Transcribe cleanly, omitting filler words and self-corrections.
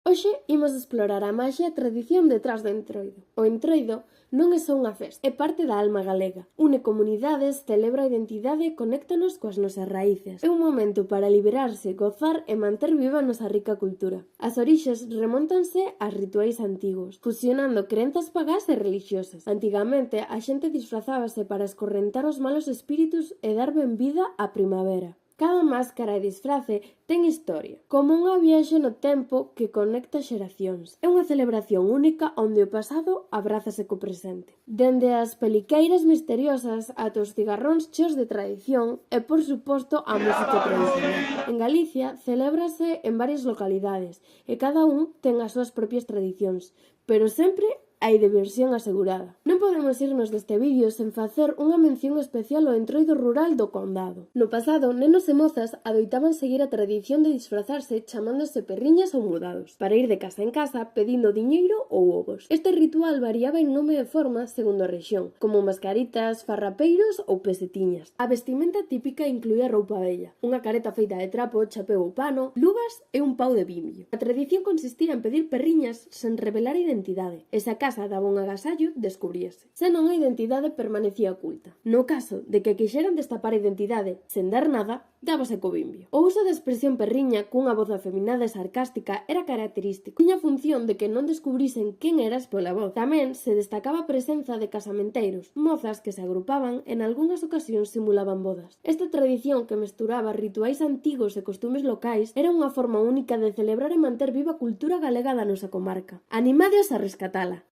Hoxe imos explorar a maxia e tradición detrás do Entroido. O Entroido non é só unha festa, é parte da alma galega. Une comunidades, celebra a identidade e conéctanos coas nosas raíces. É un momento para liberarse, gozar e manter viva a nosa rica cultura. As orixes remontanse ás rituais antigos, fusionando crenzas pagás e religiosas. Antigamente, a xente disfrazábase para escorrentar os malos espíritus e dar benvida á primavera. Cada máscara e disfrace ten historia, como unha viaxe no tempo que conecta xeracións. É unha celebración única onde o pasado abrázase co presente. Dende as peliqueiras misteriosas ata os cigarróns cheos de tradición e, por suposto, a música tradicional. En Galicia celébrase en varias localidades e cada un ten as súas propias tradicións, pero sempre hai diversión asegurada. Non podemos irnos deste vídeo sen facer unha mención especial ao Entroido rural do Condado. No pasado, nenos e mozas adoitaban seguir a tradición de disfrazarse chamándose perriñas ou mudados, para ir de casa en casa pedindo diñeiro ou ovos. Este ritual variaba en nome e forma segundo a rexión, como mascaritas, farrapeiros ou pesetiñas. A vestimenta típica incluía roupa vella, unha careta feita de trapo, chapeu ou pano, luvas e un pau de bimio. A tradición consistía en pedir perriñas sen revelar identidade, e se a casa daba un agasallo, descubríase. Se non a identidade permanecía oculta. No caso de que quixeran destapar a identidade sen dar nada, dábase co bimbio. O uso da expresión perriña cunha voz afeminada e sarcástica era característico. Tiña función de que non descubrisen quen eras pola voz. Tamén se destacaba a presenza de casamenteiros, mozas que se agrupaban e en algunhas ocasións simulaban bodas. Esta tradición que mesturaba rituais antigos e costumes locais era unha forma única de celebrar e manter viva a cultura galega da nosa comarca. Animádeos a rescatala.